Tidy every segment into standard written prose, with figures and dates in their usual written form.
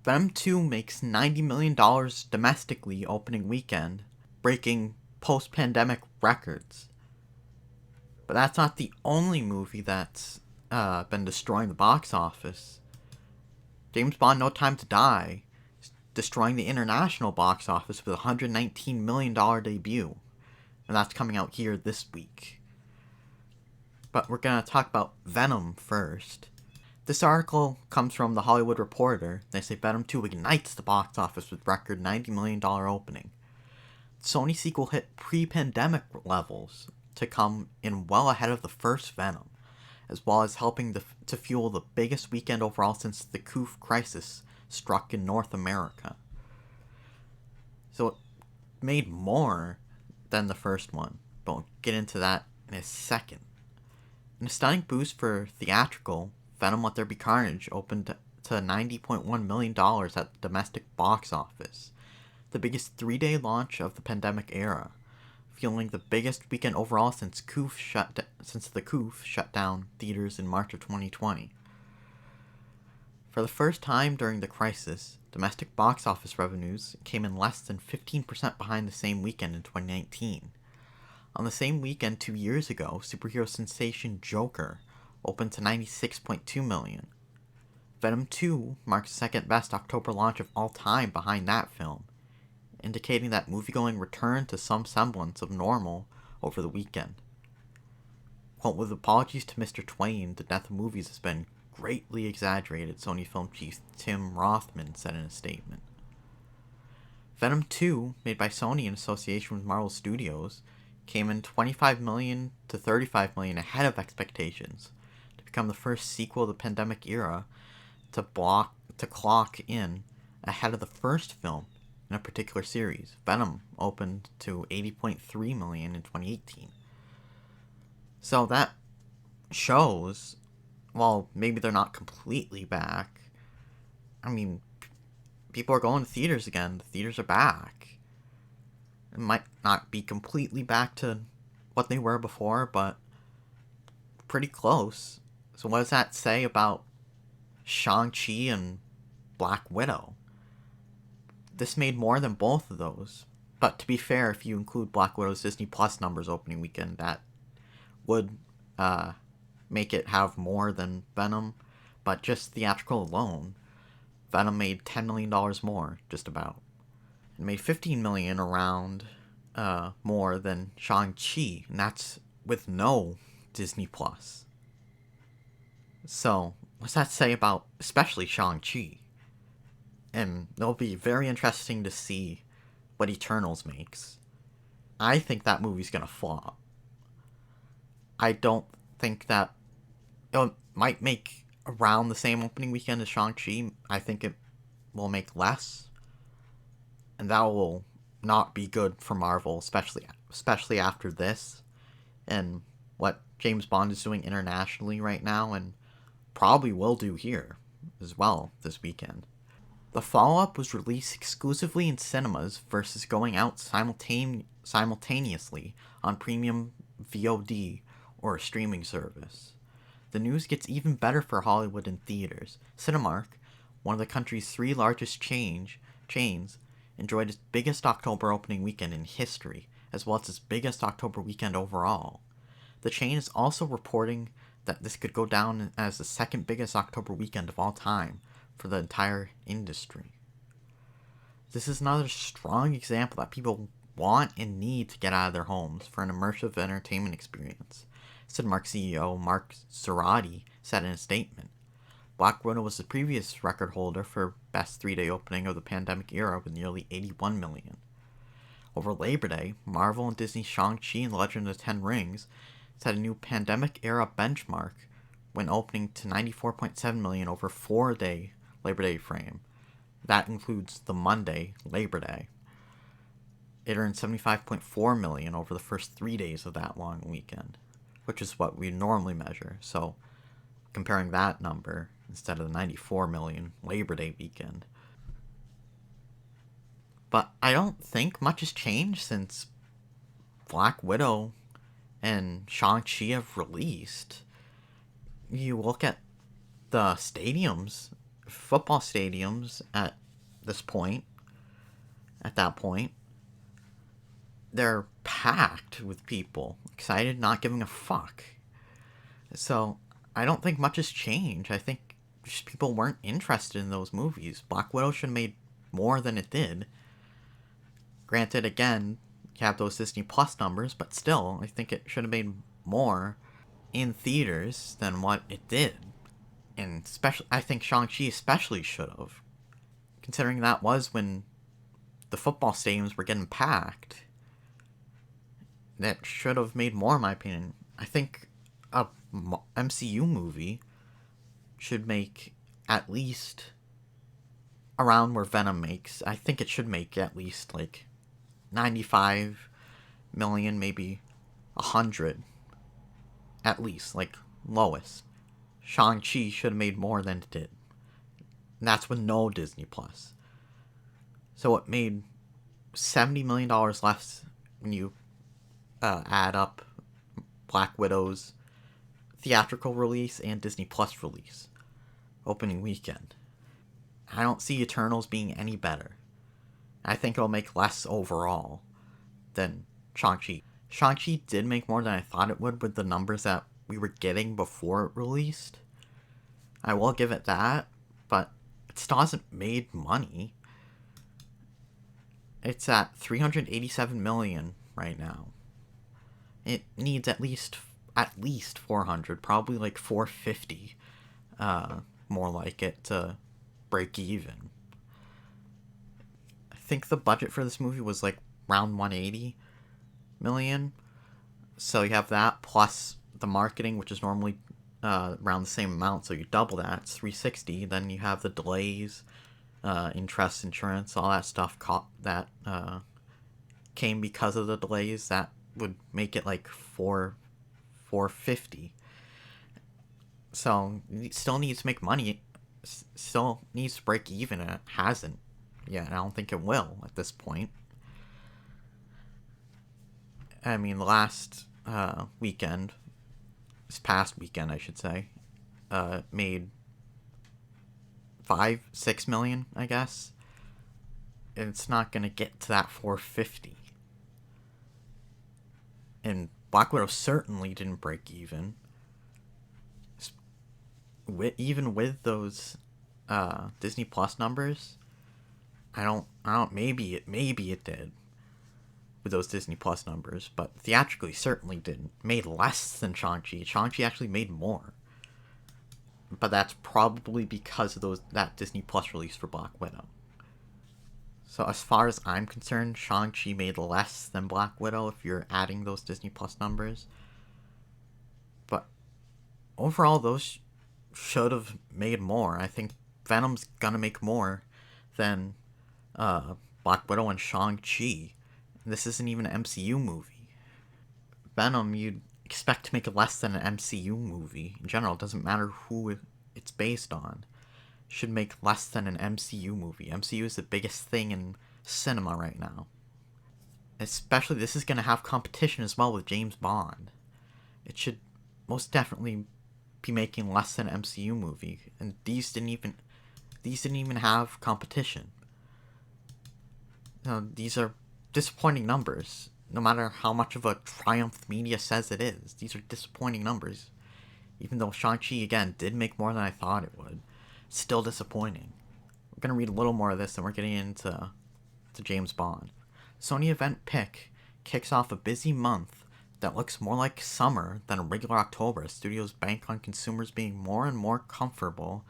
Venom 2 makes $90 million domestically opening weekend, breaking post-pandemic records. But that's not the only movie that's been destroying the box office. James Bond No Time to Die is destroying the international box office with a $119 million debut. And that's coming out here this week. But we're going to talk about Venom first. This article comes from The Hollywood Reporter. They say Venom 2 ignites the box office with record $90 million opening. Sony sequel hit pre-pandemic levels to come in well ahead of the first Venom, as well as helping to fuel the biggest weekend overall since the COVID crisis struck in North America. So it made more than the first one, but we'll get into that in a second. In a stunning boost for theatrical, Venom There Be Carnage opened to $90.1 million at the domestic box office, the biggest 3-day launch of the pandemic era, fueling the biggest weekend overall since the COVID shut down theaters in March of 2020. For the first time during the crisis, domestic box office revenues came in less than 15% behind the same weekend in 2019. On the same weekend 2 years ago, superhero sensation Joker opened to $96.2 million. Venom 2 marks the second best October launch of all time behind that film, indicating that moviegoing returned to some semblance of normal over the weekend. Quote, with apologies to Mr. Twain, the death of movies has been greatly exaggerated, Sony film chief Tim Rothman said in a statement. Venom 2, made by Sony in association with Marvel Studios, came in $25 million to $35 million ahead of expectations to become the first sequel of the pandemic era to clock in ahead of the first film in a particular series. Venom opened to $80.3 million in 2018. So that shows, well, maybe they're not completely back. I mean, people are going to theaters again. The theaters are back. It might not be completely back to what they were before, but pretty close. So what does that say about Shang-Chi and Black Widow? This made more than both of those. But to be fair, if you include Black Widow's Disney Plus numbers opening weekend, that would make it have more than Venom. But just theatrical alone, Venom made $10 million more, just about. It made $15 million around more than Shang-Chi, and that's with no Disney Plus. So, what's that say about especially Shang-Chi? And it'll be very interesting to see what Eternals makes. I think that movie's gonna flop. I don't think that it might make around the same opening weekend as Shang-Chi. I think it will make less. And that will not be good for Marvel, especially after this. And what James Bond is doing internationally right now, and probably will do here as well this weekend. The follow-up was released exclusively in cinemas versus going out simultaneously on premium VOD or a streaming service. The news gets even better for Hollywood in theaters. Cinemark, one of the country's 3 largest chains, enjoyed its biggest October opening weekend in history, as well as its biggest October weekend overall. The chain is also reporting that this could go down as the second biggest October weekend of all time for the entire industry. This is another strong example that people want and need to get out of their homes for an immersive entertainment experience, Cinemark CEO Mark Zoradi said in a statement. Black Widow was the previous record holder for best 3-day opening of the pandemic era with nearly $81 million. Over Labor Day, Marvel and Disney's Shang-Chi and the Legend of the Ten Rings set a new pandemic-era benchmark when opening to $94.7 million over 4-day Labor Day frame. That includes the Monday, Labor Day. It earned $75.4 million over the first 3 days of that long weekend, which is what we normally measure. So, comparing that number instead of the $94 million Labor Day weekend. But I don't think much has changed since Black Widow and Shang-Chi have released. You look at the stadiums football stadiums this point, at that point, they're packed with people, excited, not giving a fuck. So I don't think much has changed. I think just people weren't interested in those movies. Black Widow should have made more than it did. Granted, again, you have those Disney Plus numbers, but still, I think it should have made more in theaters than what it did. And especially, I think Shang-Chi especially should have, considering that was when the football stadiums were getting packed. That should have made more, in my opinion. I think a MCU movie should make at least around where Venom makes. I think it should make at least like 95 million, maybe 100 at least, like lowest. Shang-Chi should have made more than it did. And that's with no Disney Plus. So it made $70 million less when you add up Black Widow's theatrical release and Disney Plus release opening weekend. I don't see Eternals being any better. I think it'll make less overall than Shang-Chi. Shang-Chi did make more than I thought it would with the numbers that we were getting before it released. I will give it that, but it still hasn't made money. It's at 387 million right now. It needs at least 400, probably like 450, more like it, to break even. I think the budget for this movie was like around 180 million. So you have that plus the marketing, which is normally around the same amount. So you double that, it's 360. Then you have the delays, interest, insurance, all that stuff that came because of the delays. That would make it like 450. So it still needs to make money. Still needs to break even, and it hasn't yet. I don't think it will at this point. I mean, last weekend, this past weekend, I should say, made 5-6 million, I guess. It's not gonna get to that 450. And Black Widow certainly didn't break even. Even with those Disney Plus numbers, I don't. Maybe it did with those Disney Plus numbers, but theatrically certainly didn't. Made less than Shang-Chi. Shang-Chi actually made more, but that's probably because of that Disney Plus release for Black Widow. So as far as I'm concerned, Shang-Chi made less than Black Widow if you're adding those Disney Plus numbers. But overall, those should have made more. I think Venom's gonna make more than Black Widow and Shang-Chi. This isn't even an MCU movie. Venom, you'd expect to make less than an MCU movie. In general, it doesn't matter who it's based on. It should make less than an MCU movie. MCU is the biggest thing in cinema right now. Especially, this is going to have competition as well with James Bond. It should most definitely be making less than an MCU movie. And these didn't even have competition. These are disappointing numbers. No matter how much of a triumph media says it is, these are disappointing numbers. Even though Shang-Chi, again, did make more than I thought it would. Still disappointing. We're going to read a little more of this, and we're getting into James Bond. Sony event pick kicks off a busy month that looks more like summer than a regular October. Studios bank on consumers being more and more comfortable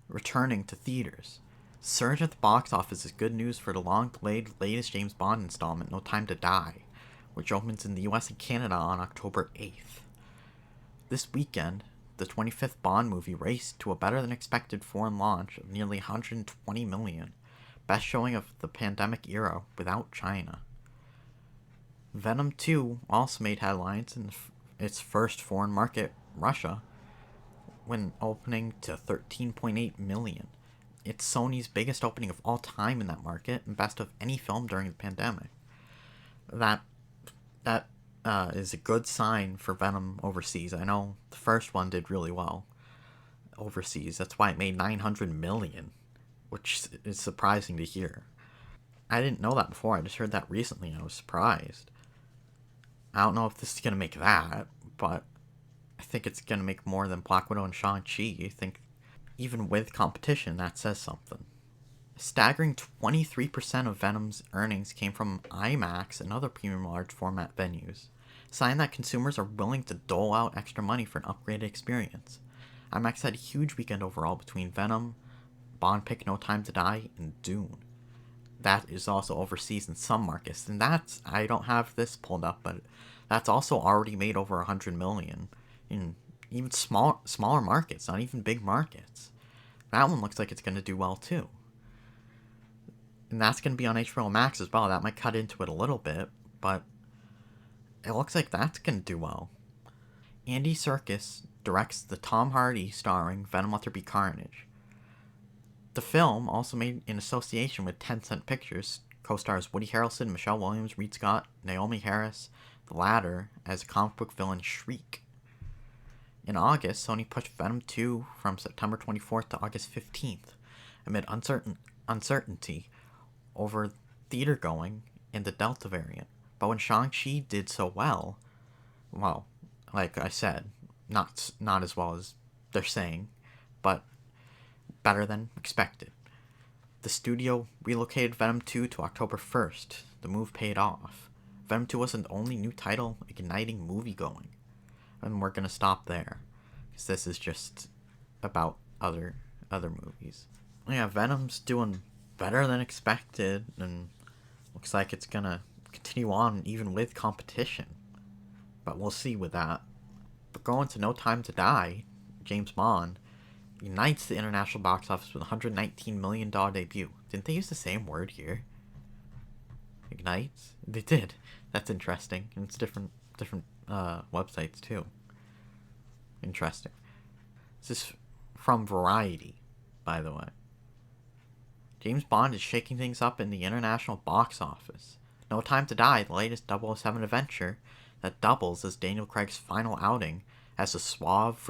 returning to theaters. Surge at the box office is good news for the long-delayed latest James Bond installment, No Time to Die, which opens in the US and Canada on October 8th. This weekend, the 25th Bond movie raced to a better-than-expected foreign launch of nearly 120 million, best showing of the pandemic era without China. Venom 2 also made headlines in its first foreign market, Russia, when opening to 13.8 million. It's Sony's biggest opening of all time in that market, and best of any film during the pandemic. That is a good sign for Venom overseas. I know the first one did really well. overseas. That's why it made 900 million, which is surprising to hear. I didn't know that before. I just heard that recently and I was surprised. I don't know if this is going to make that, but I think it's going to make more than Black Widow and Shang-Chi. I think even with competition, that says something. A staggering 23% of Venom's earnings came from IMAX and other premium large format venues, a sign that consumers are willing to dole out extra money for an upgraded experience. IMAX had a huge weekend overall between Venom, Bond pick No Time to Die, and Dune. That is also overseas in some markets, and that's, I don't have this pulled up, but that's also already made over 100 million in even smaller markets, not even big markets. That one looks like it's going to do well too. And that's going to be on HBO Max as well. That might cut into it a little bit, but it looks like that's going to do well. Andy Serkis directs the Tom Hardy starring Venom There Be Carnage. The film, also made in association with Tencent Pictures, co-stars Woody Harrelson, Michelle Williams, Reed Scott, Naomi Harris, the latter as comic book villain Shriek. In August, Sony pushed Venom 2 from September 24th to August 15th, amid uncertainty over theater going and the Delta variant. But when Shang-Chi did so well, like I said, not as well as they're saying, but better than expected. The studio relocated Venom 2 to October 1st. The move paid off. Venom 2 wasn't the only new title igniting movie-going. And we're gonna stop there, because this is just about other movies. Yeah, Venom's doing better than expected, and looks like it's gonna continue on even with competition. But we'll see with that. But going to No Time to Die, James Bond unites the international box office with a $119 million debut. Didn't they use the same word here? Ignites? They did. That's interesting. And it's different websites too. Interesting. This is from Variety, by the way. James Bond is shaking things up in the international box office. No Time to Die, the latest 007 adventure that doubles as Daniel Craig's final outing as a suave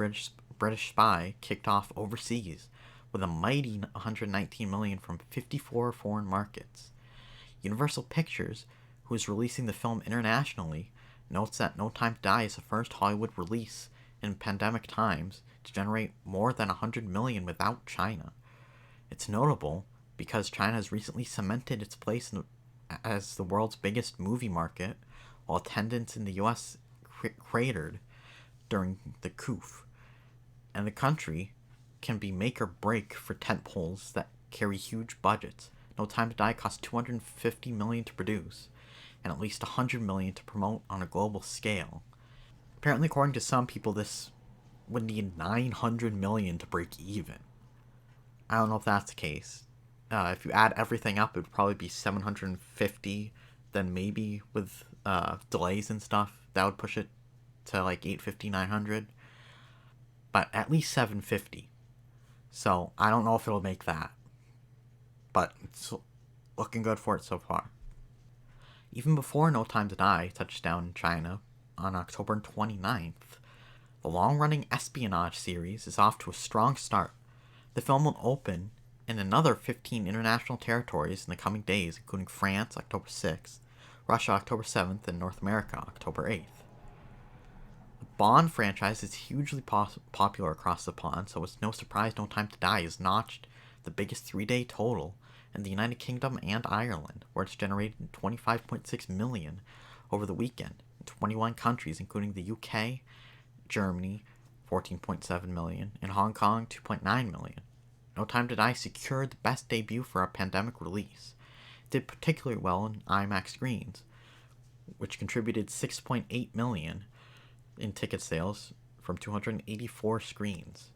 British spy, kicked off overseas with a mighty $119 million from 54 foreign markets. Universal Pictures, who is releasing the film internationally, notes that No Time to Die is the first Hollywood release in pandemic times to generate more than $100 million without China. It's notable because China has recently cemented its place as the world's biggest movie market, while attendance in the US cratered during the coup. And the country can be make or break for tentpoles that carry huge budgets. No Time to Die cost $250 million to produce, and at least $100 million to promote on a global scale. Apparently, according to some people, this would need $900 million to break even. I don't know if that's the case. If you add everything up, it would probably be 750. Then maybe with delays and stuff, that would push it to like 850, 900. But at least 750. So I don't know if it'll make that, but it's looking good for it so far. Even before No Time to Die touched down in China on October 29th, the long-running espionage series is off to a strong start. The film will open in another 15 international territories in the coming days, including France October 6th, Russia October 7th, and North America October 8th. The Bond franchise is hugely popular across the pond, so it's no surprise No Time to Die has notched the biggest 3-day total in the United Kingdom and Ireland, where it's generated $25.6 million over the weekend in 21 countries, including the UK, Germany, $14.7 million, and Hong Kong, $2.9 million. No Time to Die secured the best debut for a pandemic release. It did particularly well in IMAX screens, which contributed $6.8 million in ticket sales from 284 screens.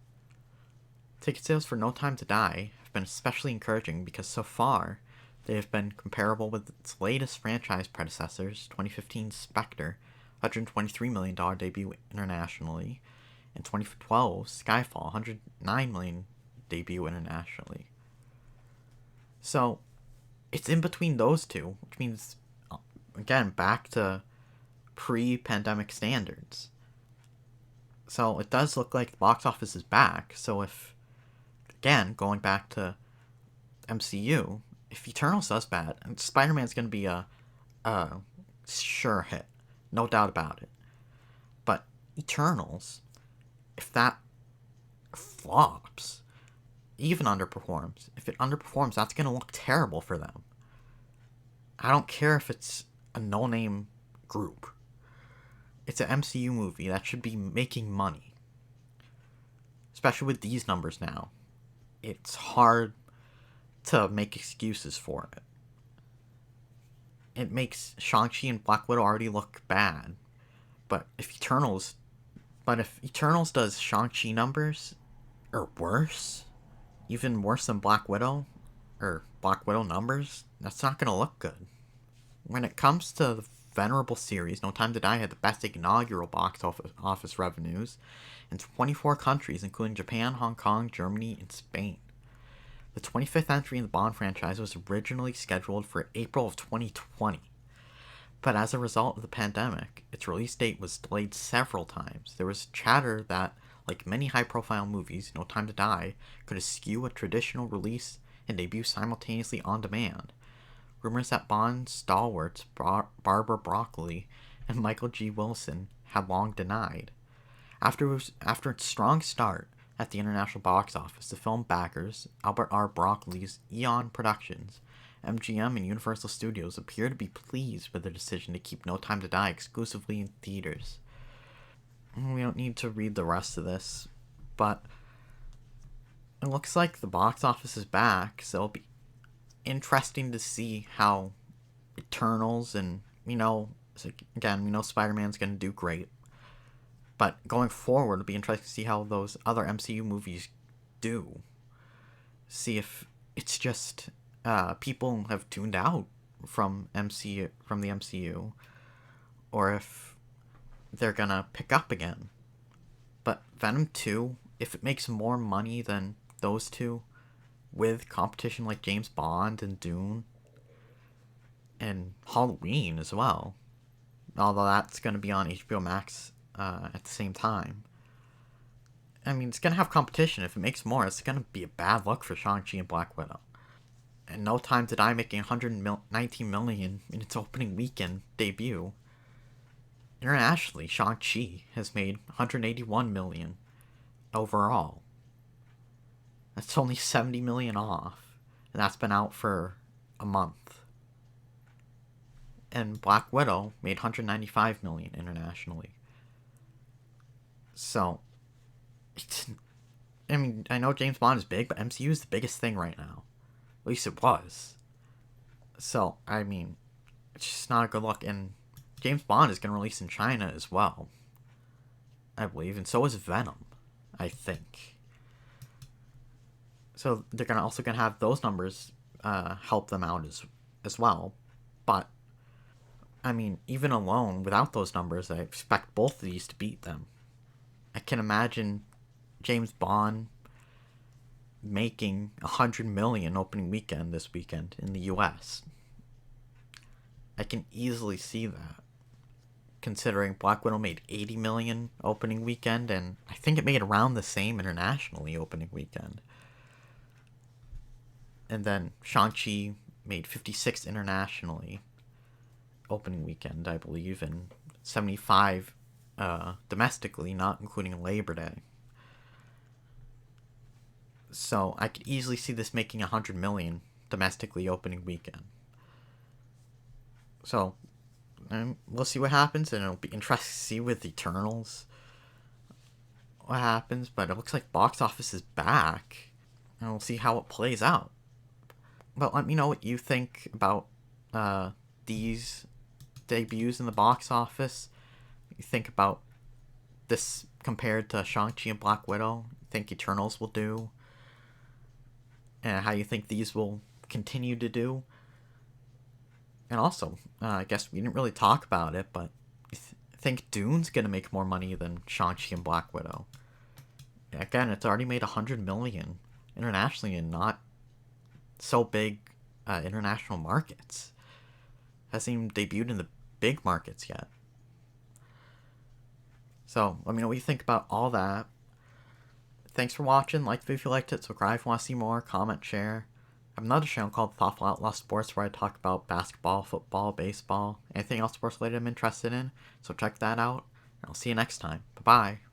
Ticket sales for No Time to Die have been especially encouraging because so far they have been comparable with its latest franchise predecessors, 2015's Spectre, $123 million debut internationally, and 2012's Skyfall, $109 million debut internationally. So it's in between those two, which means, again, back to pre-pandemic standards. So it does look like the box office is back. So if, again, going back to MCU, if Eternals does bad, and Spider-Man's going to be a sure hit, no doubt about it. But Eternals, if that flops, even underperforms, if it underperforms, that's going to look terrible for them. I don't care if it's a no-name group. It's an MCU movie that should be making money. Especially with these numbers now. It's hard to make excuses for it. It makes Shang-Chi and Black Widow already look bad. But if Eternals does Shang-Chi numbers, or worse, even worse than Black Widow, or Black Widow numbers, that's not gonna look good. When it comes to the venerable series, No Time to Die had the best inaugural box office revenues in 24 countries, including Japan, Hong Kong, Germany, and Spain. The 25th entry in the Bond franchise was originally scheduled for April of 2020, but as a result of the pandemic, its release date was delayed several times. There was chatter that, like many high-profile movies, No Time to Die could eschew a traditional release and debut simultaneously on demand. Rumors that Bond stalwarts Barbara Broccoli and Michael G. Wilson had long denied. After its strong start at the international box office, the film backers, Albert R. Broccoli's Eon Productions, MGM, and Universal Studios appear to be pleased with their decision to keep No Time to Die exclusively in theaters. We don't need to read the rest of this, but it looks like the box office is back, so it'll be interesting to see how Eternals and, again, we know Spider-Man's going to do great. But going forward, it'll be interesting to see how those other MCU movies do. See if it's just people have tuned out from the MCU, or if they're gonna pick up again. But Venom 2, if it makes more money than those two, with competition like James Bond and Dune, and Halloween as well, although that's gonna be on HBO Max at the same time. I mean, it's gonna have competition. If it makes more, it's gonna be a bad look for Shang-Chi and Black Widow. And No Time to Die making 119 million in its opening weekend debut. Internationally, Shang-Chi has made 181 million overall. That's only 70 million off, and that's been out for a month. And Black Widow made 195 million internationally. So, I know James Bond is big, but MCU is the biggest thing right now. At least it was. So, it's just not a good look. And James Bond is going to release in China as well, I believe. And so is Venom, I think. So they're also going to have those numbers help them out as well. But, even alone, without those numbers, I expect both of these to beat them. I can imagine James Bond making 100 million opening weekend this weekend in the US. I can easily see that, considering Black Widow made 80 million opening weekend, and I think it made around the same internationally opening weekend. And then Shang-Chi made 56 internationally opening weekend, I believe, and 75 domestically, not including Labor Day. So I could easily see this making 100 million domestically opening weekend. So we'll see what happens, and it'll be interesting to see with Eternals what happens. But it looks like box office is back, and we'll see how it plays out. But let me know what you think about these debuts in the box office. You think about this compared to Shang-Chi and Black Widow. You think Eternals will do, and how you think these will continue to do. And also, I guess we didn't really talk about it, but I think Dune's going to make more money than Shang-Chi and Black Widow. Again, it's already made 100 million internationally and not so big international markets. Hasn't even debuted in the big markets yet. So let me know what you think about all that. Thanks for watching. Like the video if you liked it. Subscribe if you want to see more. Comment, share. I have another channel called Thoughtful Outlaw Sports where I talk about basketball, football, baseball, anything else sports related I'm interested in. So check that out. And I'll see you next time. Bye-bye.